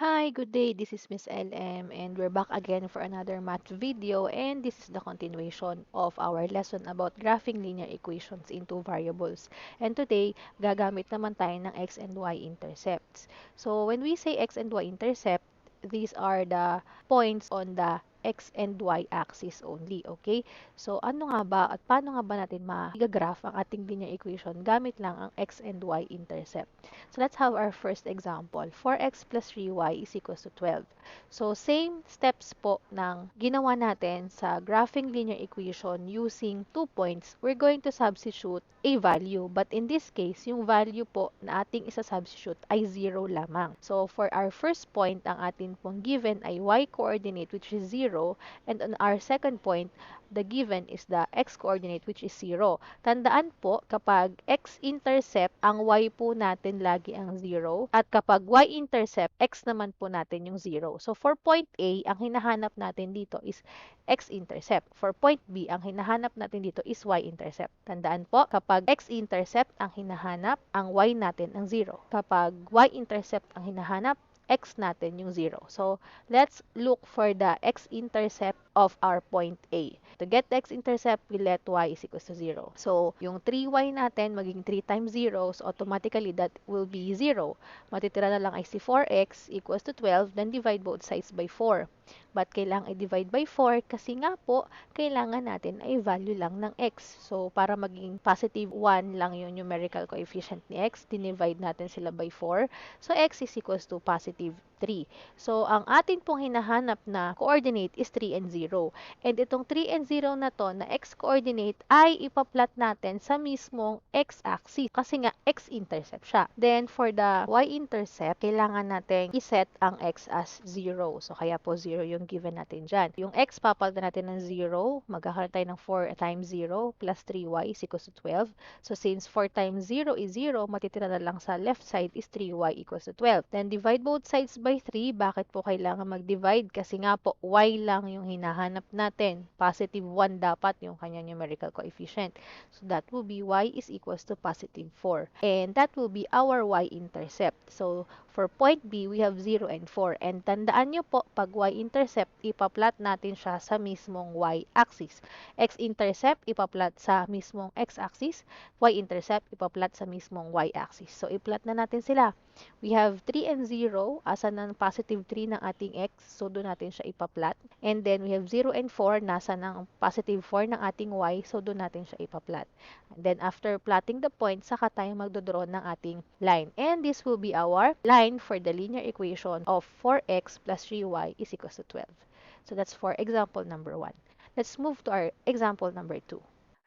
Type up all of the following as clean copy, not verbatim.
Hi, good day. This is Miss LM and we're back again for another math video, and this is the continuation of our lesson about graphing linear equations into variables. And today, gagamit naman tayo ng X and Y intercepts. So when we say X and Y intercept, these are the points on the X and Y axis only, okay? So ano nga ba at paano nga ba natin ma-graph ang ating linear equation gamit lang ang X and Y intercept? So let's have our first example. 4x plus 3y is equals to 12. So same steps po ng ginawa natin sa graphing linear equation using 2 points. We're going to substitute a value. But in this case, yung value po na ating isa-substitute ay 0 lamang. So for our first point, ang atin pong given ay y coordinate which is 0, and on our second point, the given is the x coordinate which is 0. Tandaan po, kapag x-intercept, ang y po natin lagi ang 0. At kapag y-intercept, x naman po natin yung 0. So, for point A, ang hinahanap natin dito is x-intercept. For point B, ang hinahanap natin dito is y-intercept. Tandaan po, kapag x-intercept ang hinahanap, ang y natin ang 0. Kapag y-intercept ang hinahanap, x natin yung 0. So, let's look for the x-intercept of our point A. To get the x-intercept, we let y is equals to 0. So, yung 3y natin, maging 3 times 0, so automatically that will be 0. Matitira na lang ay si 4x equals to 12, then divide both sides by 4. But kailangan i-divide by 4 kasi nga po, kailangan natin ay value lang ng x. So, para maging positive 1 lang yung numerical coefficient ni x, dinivide natin sila by 4. So, x is equals to positive 3. So, ang atin pong hinahanap na coordinate is 3 and 0. And itong 3 and 0 na to na x-coordinate ay ipa-plot natin sa mismong x-axis kasi nga x-intercept siya. Then, for the y-intercept, kailangan natin iset ang x as 0. So, kaya po 0 yung given natin dyan. Yung x, papalitan natin ng 0. Magkakaroon tayo ng 4 times 0 plus 3y is equals to 12. So, since 4 times 0 is 0, matitira na lang sa left side is 3y equals to 12. Then, divide both sides by 3. Bakit po kailangan mag-divide? Kasi nga po, y lang yung hinahanap natin. Positive 1 dapat yung kanyang numerical coefficient. So, that will be y is equals to positive 4. And that will be our y-intercept. So, for point B, we have 0 and 4. And tandaan nyo po, pag y-intercept, ipa-plot natin siya sa mismong y-axis. X-intercept, ipa-plot sa mismong x-axis. Y-intercept, ipa-plot sa mismong y-axis. So, i-plot na natin sila. We have 3 and 0, asa ng positive 3 ng ating x, so doon natin siya ipa-plot. And then, we have 0 and 4, nasa ng positive 4 ng ating y, so doon natin siya ipa-plot. And then, after plotting the point, saka tayo magdodraw ng ating line. And this will be our line for the linear equation of 4x plus 3y is equals to 12. So, that's for example number 1. Let's move to our example number 2.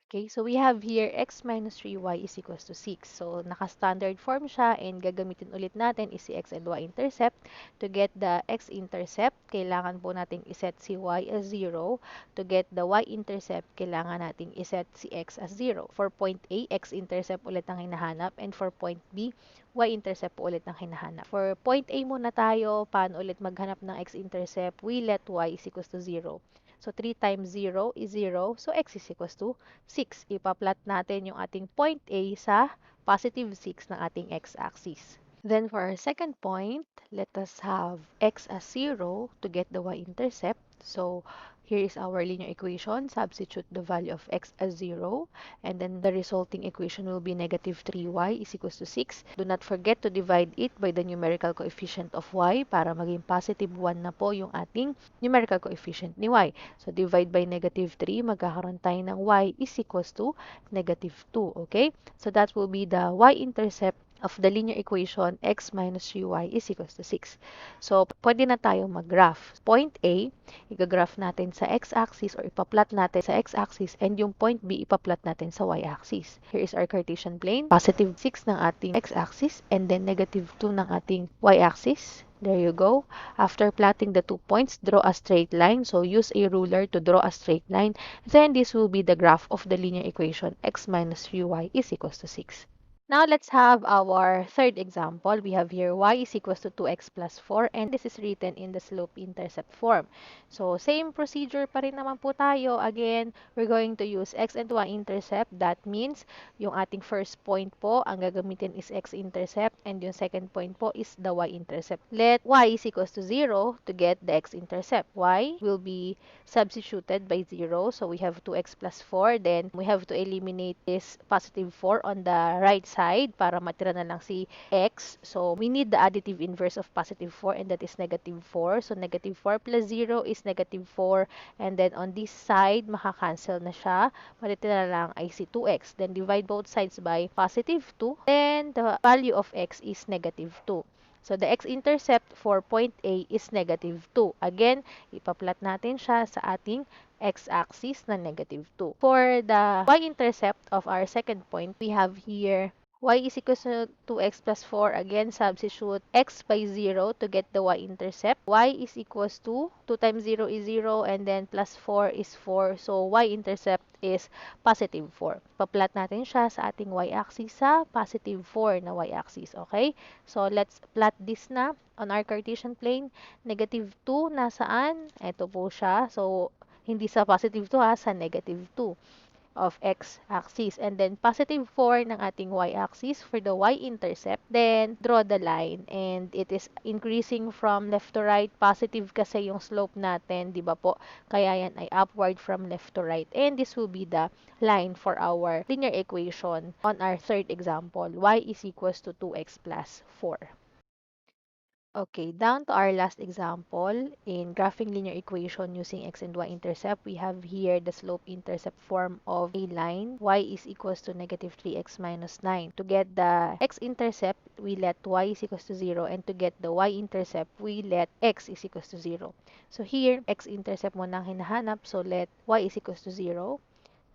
Okay, so we have here x minus 3y is equals to 6. So, naka-standard form siya and gagamitin ulit natin is si x and y-intercept. To get the x-intercept, kailangan po nating iset si y as 0. To get the y-intercept, kailangan nating iset si x as 0. For point A, x-intercept ulit ang hinahanap, and for point B, y-intercept ulit ang hinahanap. For point A muna tayo, paano ulit maghanap ng x-intercept? We let y is equals to 0. So, 3 times 0 is 0. So, x is equals to 6. Ipa-plot natin yung ating point A sa positive 6 ng ating x-axis. Then, for our second point, let us have x as 0 to get the y-intercept. So, here is our linear equation. Substitute the value of x as 0. And then, the resulting equation will be negative 3y is equals to 6. Do not forget to divide it by the numerical coefficient of y para maging positive 1 na po yung ating numerical coefficient ni y. So, divide by negative 3, magkakaroon tayo ng y is equals to negative 2. Okay? So, that will be the y-intercept of the linear equation x minus 3y is equals to 6. So, pwede na tayo mag-graph. Point A, i-graph natin sa x-axis or ipa-plot natin sa x-axis, and yung point B, ipa-plot natin sa y-axis. Here is our Cartesian plane. Positive 6 ng ating x-axis and then negative 2 ng ating y-axis. There you go. After plotting the 2 points, draw a straight line. So, use a ruler to draw a straight line. Then, this will be the graph of the linear equation x minus 3y is equals to 6. Now let's have our third example. We have here y is equals to 2x plus 4 and this is written in the slope-intercept form. So same procedure pa rin naman po tayo. Again, we're going to use x and y-intercept. That means yung ating first point po, ang gagamitin is x-intercept and yung second point po is the y-intercept. Let y is equals to 0 to get the x-intercept. Y will be substituted by 0. So we have 2x plus 4. Then we have to eliminate this positive 4 on the right side para matira na lang si x. So we need the additive inverse of positive 4 and that is negative 4. So negative 4 plus 0 is negative 4. And then on this side, makakancel na siya. Matitira na lang ay si 2x. Then divide both sides by positive 2. Then the value of x is negative 2. So the x-intercept for point A is negative 2. Again, ipaplat natin siya sa ating x-axis na negative 2. For the y-intercept of our second point, we have here y is equals to 2x plus 4. Again, substitute x by 0 to get the y-intercept. Y is equals to 2 times 0 is 0 and then plus 4 is 4. So, y-intercept is positive 4. Paplat natin siya sa ating y-axis sa positive 4 na y-axis. Okay? So, let's plot this na on our Cartesian plane. Negative 2 nasaan? Ito po siya. So, hindi sa positive 2 sa negative 2 of x-axis. And then, positive 4 ng ating y-axis for the y-intercept. Then, draw the line. And it is increasing from left to right. Positive kasi yung slope natin, di ba po? Kaya yan ay upward from left to right. And this will be the line for our linear equation on our third example. Y is equals to 2x plus 4. Okay, down to our last example. In graphing linear equation using x and y-intercept, we have here the slope-intercept form of a line. Y is equals to negative 3x minus 9. To get the x-intercept, we let y is equals to 0. And to get the y-intercept, we let x is equals to 0. So here, x-intercept mo nang hinahanap. So let y is equals to 0.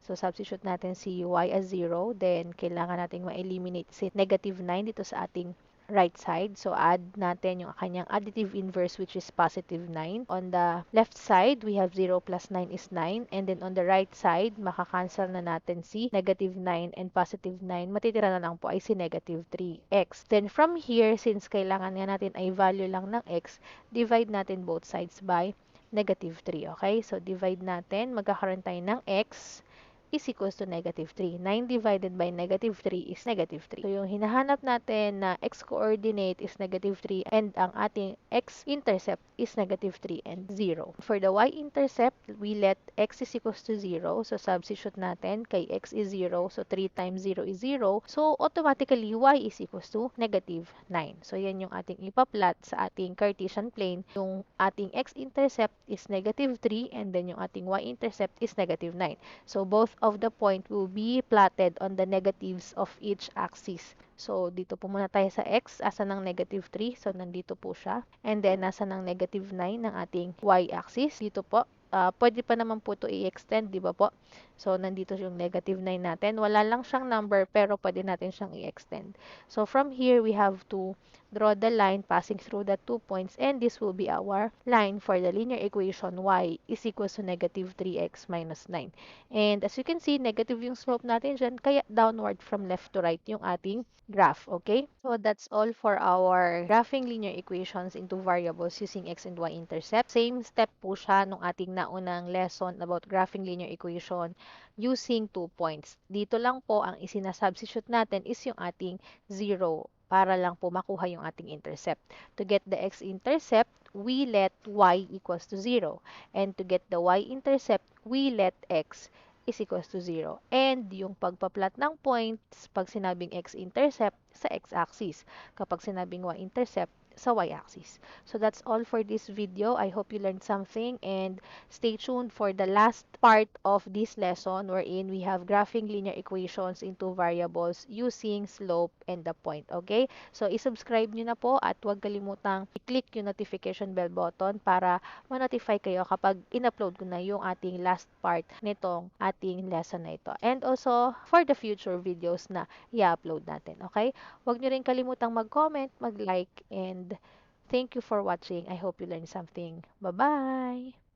So, substitute natin si y as 0. Then, kailangan natin ma-eliminate si negative 9 dito sa ating right side. So, add natin yung kanyang additive inverse which is positive 9. On the left side, we have 0 plus 9 is 9. And then, on the right side, makakancel na natin si negative 9 and positive 9. Matitira na lang po ay si negative 3x. Then, from here, since kailangan nga natin ay value lang ng x, divide natin both sides by negative 3. Okay? So, divide natin. Magkakaroon tayo ng x is equals to negative 3. 9 divided by negative 3 is negative 3. So, yung hinahanap natin na x-coordinate is negative 3 and ang ating x-intercept is negative 3 and 0. For the y-intercept, we let x is equals to 0. So, substitute natin kay x is 0. So, 3 times 0 is 0. So, automatically, y is equals to negative 9. So, yan yung ating ipaplat sa ating Cartesian plane. Yung ating x-intercept is negative 3 and then yung ating y-intercept is negative 9. So, both of the point will be plotted on the negatives of each axis. So, dito po muna tayo sa x, asa ng negative 3. So, nandito po siya. And then, nasa ng negative 9 ng ating y-axis. Dito po. Pwede pa naman po ito i-extend, di ba po? So, nandito yung negative 9 natin. Wala lang siyang number, pero pwede natin siyang i-extend. So, from here, we have to draw the line passing through the 2 points, and this will be our line for the linear equation y is equals to negative 3x minus 9. And as you can see, negative yung slope natin dyan, kaya downward from left to right yung ating graph, okay? So, that's all for our graphing linear equations into variables using x and y-intercept. Same step po siya nung ating naunang lesson about graphing linear equation using 2 points. Dito lang po, ang isinasubstitute natin is yung ating 0 para lang po makuha yung ating intercept. To get the x-intercept, we let y equals to 0. And to get the y-intercept, we let x is equals to 0. And yung pagpaplat ng points, pag sinabing x-intercept, sa x-axis. Kapag sinabing y-intercept, sa y-axis. So that's all for this video. I hope you learned something and stay tuned for the last part of this lesson wherein we have graphing linear equations into variables using slope and the point. Okay? So isubscribe nyo na po at huwag kalimutang i-click yung notification bell button para ma-notify kayo kapag in-upload ko na yung ating last part nitong ating lesson na ito. And also for the future videos na i-upload natin. Okay? Huwag nyo rin kalimutang mag-comment, mag-like, and thank you for watching. I hope you learned something. Bye-bye!